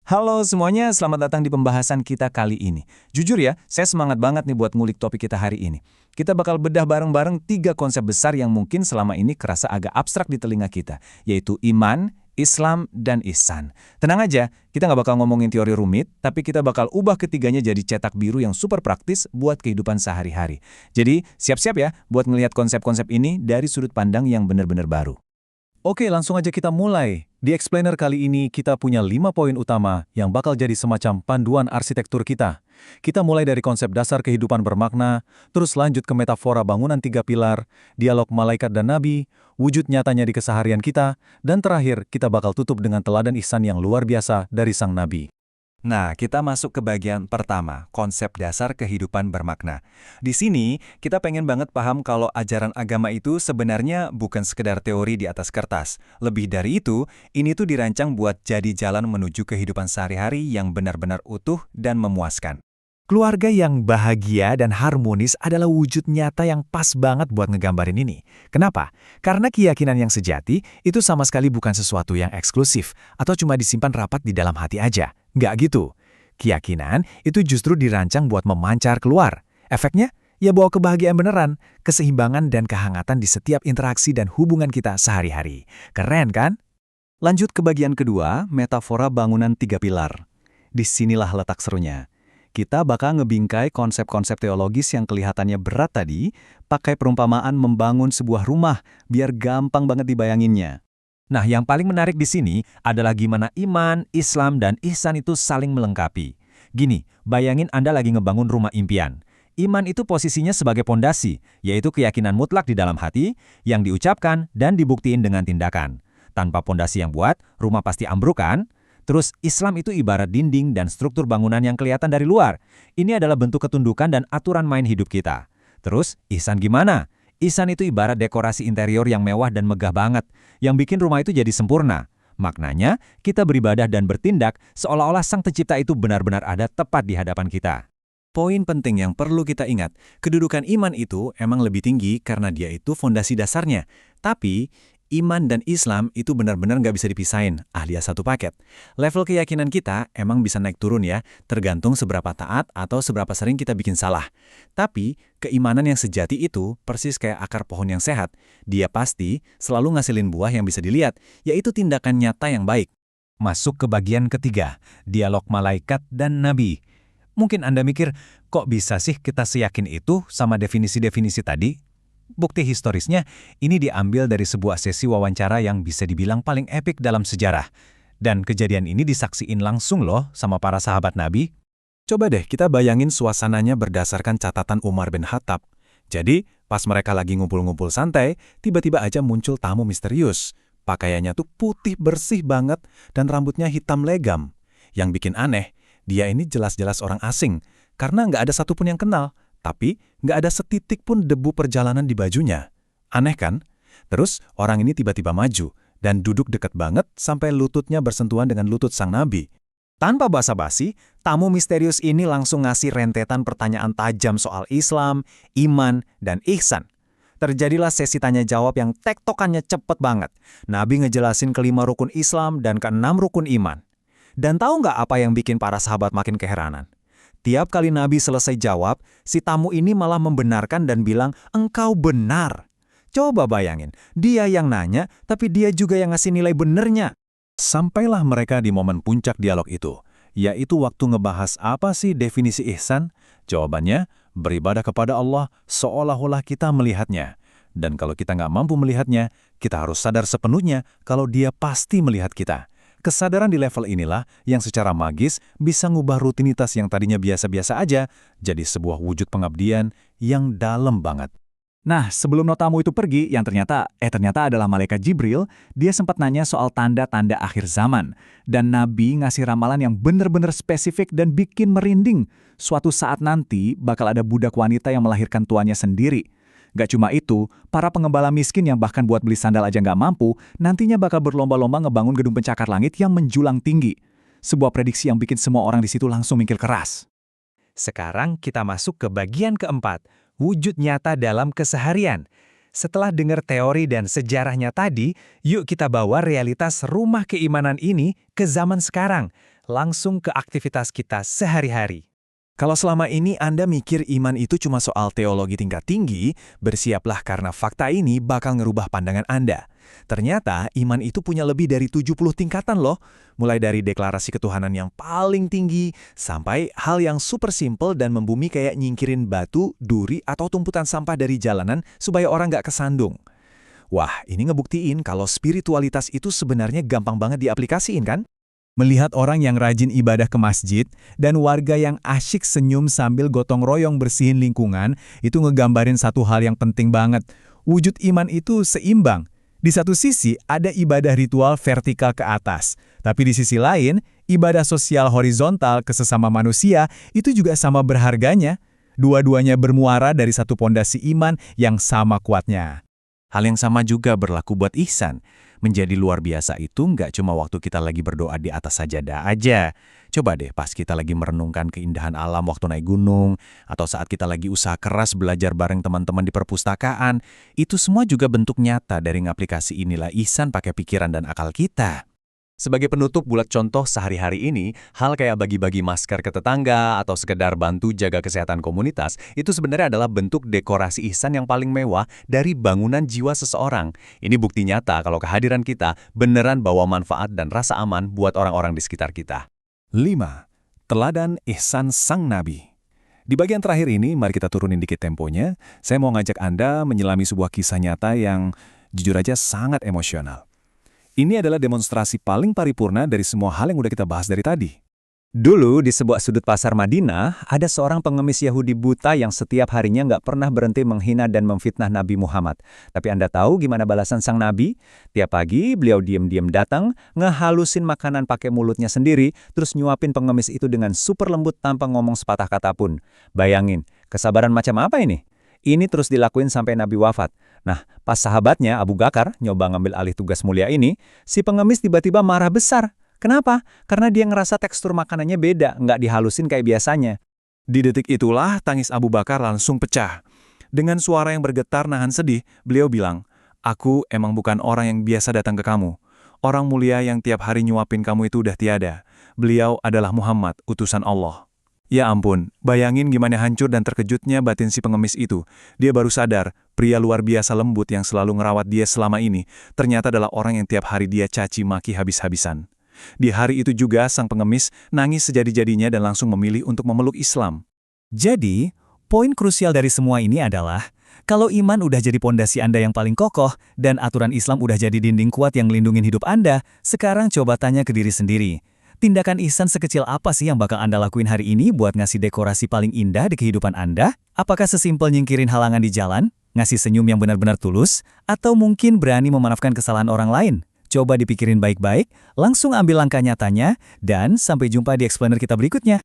Halo semuanya, selamat datang di pembahasan kita kali ini. Jujur ya, saya semangat banget nih buat ngulik topik kita hari ini. Kita bakal bedah bareng-bareng 3 konsep besar yang mungkin selama ini kerasa agak abstrak di telinga kita, yaitu iman, Islam, dan ihsan. Tenang aja, kita nggak bakal ngomongin teori rumit, tapi kita bakal ubah ketiganya jadi cetak biru yang super praktis buat kehidupan sehari-hari. Jadi, siap-siap ya buat ngelihat konsep-konsep ini dari sudut pandang yang benar-benar baru. Oke, langsung aja kita mulai. Di Explainer kali ini kita punya 5 poin utama yang bakal jadi semacam panduan arsitektur kita. Kita mulai dari konsep dasar kehidupan bermakna, terus lanjut ke metafora bangunan 3 pilar, dialog malaikat dan nabi, wujud nyatanya di keseharian kita, dan terakhir kita bakal tutup dengan teladan ihsan yang luar biasa dari sang nabi. Nah, kita masuk ke bagian pertama, konsep dasar kehidupan bermakna. Di sini, kita pengen banget paham kalau ajaran agama itu sebenarnya bukan sekedar teori di atas kertas. Lebih dari itu, ini tuh dirancang buat jadi jalan menuju kehidupan sehari-hari yang benar-benar utuh dan memuaskan. Keluarga yang bahagia dan harmonis adalah wujud nyata yang pas banget buat ngegambarin ini. Kenapa? Karena keyakinan yang sejati itu sama sekali bukan sesuatu yang eksklusif atau cuma disimpan rapat di dalam hati aja. Nggak gitu. Keyakinan itu justru dirancang buat memancar keluar. Efeknya? Ya bawa kebahagiaan beneran, keseimbangan dan kehangatan di setiap interaksi dan hubungan kita sehari-hari. Keren kan? Lanjut ke bagian kedua, metafora bangunan 3 pilar. Disinilah letak serunya. Kita bakal ngebingkai konsep-konsep teologis yang kelihatannya berat tadi, pakai perumpamaan membangun sebuah rumah, biar gampang banget dibayanginnya. Nah, yang paling menarik di sini adalah gimana iman, Islam, dan ihsan itu saling melengkapi. Gini, bayangin Anda lagi ngebangun rumah impian. Iman itu posisinya sebagai pondasi, yaitu keyakinan mutlak di dalam hati, yang diucapkan dan dibuktiin dengan tindakan. Tanpa pondasi yang kuat, rumah pasti ambruk kan? Terus, Islam itu ibarat dinding dan struktur bangunan yang kelihatan dari luar. Ini adalah bentuk ketundukan dan aturan main hidup kita. Terus, ihsan gimana? Ihsan itu ibarat dekorasi interior yang mewah dan megah banget, yang bikin rumah itu jadi sempurna. Maknanya, kita beribadah dan bertindak seolah-olah Sang Pencipta itu benar-benar ada tepat di hadapan kita. Poin penting yang perlu kita ingat, kedudukan iman itu emang lebih tinggi karena dia itu fondasi dasarnya. Tapi, iman dan Islam itu benar-benar nggak bisa dipisahin, alias satu paket. Level keyakinan kita emang bisa naik turun ya, tergantung seberapa taat atau seberapa sering kita bikin salah. Tapi, keimanan yang sejati itu persis kayak akar pohon yang sehat. Dia pasti selalu ngasilin buah yang bisa dilihat, yaitu tindakan nyata yang baik. Masuk ke bagian ketiga, dialog malaikat dan nabi. Mungkin Anda mikir, kok bisa sih kita seyakin itu sama definisi-definisi tadi? Bukti historisnya, ini diambil dari sebuah sesi wawancara yang bisa dibilang paling epik dalam sejarah. Dan kejadian ini disaksiin langsung loh sama para sahabat Nabi. Coba deh kita bayangin suasananya berdasarkan catatan Umar bin Khattab. Jadi, pas mereka lagi ngumpul-ngumpul santai, tiba-tiba aja muncul tamu misterius. Pakaiannya tuh putih bersih banget dan rambutnya hitam legam. Yang bikin aneh, dia ini jelas-jelas orang asing, karena nggak ada satupun yang kenal. Tapi, nggak ada setitik pun debu perjalanan di bajunya. Aneh kan? Terus, orang ini tiba-tiba maju dan duduk dekat banget sampai lututnya bersentuhan dengan lutut sang nabi. Tanpa basa-basi, tamu misterius ini langsung ngasih rentetan pertanyaan tajam soal Islam, iman, dan ihsan. Terjadilah sesi tanya-jawab yang tektokannya cepet banget. Nabi ngejelasin ke-5 rukun Islam dan ke-6 rukun iman. Dan tahu nggak apa yang bikin para sahabat makin keheranan? Tiap kali Nabi selesai jawab, si tamu ini malah membenarkan dan bilang, "Engkau benar." Coba bayangin, dia yang nanya, tapi dia juga yang ngasih nilai benernya. Sampailah mereka di momen puncak dialog itu, yaitu waktu ngebahas apa sih definisi ihsan? Jawabannya, beribadah kepada Allah seolah-olah kita melihatnya. Dan kalau kita nggak mampu melihatnya, kita harus sadar sepenuhnya kalau dia pasti melihat kita. Kesadaran di level inilah yang secara magis bisa ngubah rutinitas yang tadinya biasa-biasa aja jadi sebuah wujud pengabdian yang dalam banget. Nah, sebelum notamu itu pergi, yang ternyata adalah malaikat Jibril, dia sempat nanya soal tanda-tanda akhir zaman. Dan Nabi ngasih ramalan yang benar-benar spesifik dan bikin merinding. Suatu saat nanti bakal ada budak wanita yang melahirkan tuannya sendiri. Gak cuma itu, para pengembala miskin yang bahkan buat beli sandal aja gak mampu, nantinya bakal berlomba-lomba ngebangun gedung pencakar langit yang menjulang tinggi. Sebuah prediksi yang bikin semua orang di situ langsung mikir keras. Sekarang kita masuk ke bagian keempat, wujud nyata dalam keseharian. Setelah dengar teori dan sejarahnya tadi, yuk kita bawa realitas rumah keimanan ini ke zaman sekarang. langsung ke aktivitas kita sehari-hari. Kalau selama ini Anda mikir iman itu cuma soal teologi tingkat tinggi, bersiaplah karena fakta ini bakal ngerubah pandangan Anda. Ternyata iman itu punya lebih dari 70 tingkatan loh, mulai dari deklarasi ketuhanan yang paling tinggi, sampai hal yang super simple dan membumi kayak nyingkirin batu, duri, atau tumputan sampah dari jalanan supaya orang nggak kesandung. Wah, ini ngebuktiin kalau spiritualitas itu sebenarnya gampang banget diaplikasiin kan? Melihat orang yang rajin ibadah ke masjid dan warga yang asyik senyum sambil gotong royong bersihin lingkungan, itu ngegambarin satu hal yang penting banget. Wujud iman itu seimbang. Di satu sisi ada ibadah ritual vertikal ke atas, tapi di sisi lain, ibadah sosial horizontal ke sesama manusia itu juga sama berharganya. Dua-duanya bermuara dari satu pondasi iman yang sama kuatnya. Hal yang sama juga berlaku buat ihsan. Menjadi luar biasa itu nggak cuma waktu kita lagi berdoa di atas sajadah aja. Coba deh pas kita lagi merenungkan keindahan alam waktu naik gunung, atau saat kita lagi usaha keras belajar bareng teman-teman di perpustakaan, itu semua juga bentuk nyata dari ngaplikasi inilah ihsan pakai pikiran dan akal kita. Sebagai penutup bulat contoh sehari-hari ini, hal kayak bagi-bagi masker ke tetangga atau sekedar bantu jaga kesehatan komunitas, itu sebenarnya adalah bentuk dekorasi ihsan yang paling mewah dari bangunan jiwa seseorang. Ini bukti nyata kalau kehadiran kita beneran bawa manfaat dan rasa aman buat orang-orang di sekitar kita. 5. Teladan ihsan sang Nabi. Di bagian terakhir ini, mari kita turunin dikit temponya. Saya mau ngajak Anda menyelami sebuah kisah nyata yang jujur aja sangat emosional. Ini adalah demonstrasi paling paripurna dari semua hal yang udah kita bahas dari tadi. Dulu di sebuah sudut pasar Madinah, ada seorang pengemis Yahudi buta yang setiap harinya nggak pernah berhenti menghina dan memfitnah Nabi Muhammad. Tapi Anda tahu gimana balasan sang Nabi? Tiap pagi beliau diam-diam datang, ngehalusin makanan pakai mulutnya sendiri, terus nyuapin pengemis itu dengan super lembut tanpa ngomong sepatah kata pun. Bayangin, kesabaran macam apa ini? Ini terus dilakuin sampai Nabi wafat. Nah, pas sahabatnya Abu Bakar nyoba ngambil alih tugas mulia ini, si pengemis tiba-tiba marah besar. Kenapa? Karena dia ngerasa tekstur makanannya beda, nggak dihalusin kayak biasanya. Di detik itulah tangis Abu Bakar langsung pecah. Dengan suara yang bergetar nahan sedih, beliau bilang, "Aku emang bukan orang yang biasa datang ke kamu. Orang mulia yang tiap hari nyuapin kamu itu udah tiada. Beliau adalah Muhammad, utusan Allah." Ya ampun, bayangin gimana hancur dan terkejutnya batin si pengemis itu. Dia baru sadar, pria luar biasa lembut yang selalu ngerawat dia selama ini, ternyata adalah orang yang tiap hari dia caci maki habis-habisan. Di hari itu juga sang pengemis nangis sejadi-jadinya dan langsung memilih untuk memeluk Islam. Jadi, poin krusial dari semua ini adalah, kalau iman udah jadi pondasi Anda yang paling kokoh, dan aturan Islam udah jadi dinding kuat yang ngelindungin hidup Anda, sekarang coba tanya ke diri sendiri. Tindakan ihsan sekecil apa sih yang bakal Anda lakuin hari ini buat ngasih dekorasi paling indah di kehidupan Anda? Apakah sesimpel nyingkirin halangan di jalan, ngasih senyum yang benar-benar tulus, atau mungkin berani memaafkan kesalahan orang lain? Coba dipikirin baik-baik, langsung ambil langkah nyatanya, dan sampai jumpa di explainer kita berikutnya.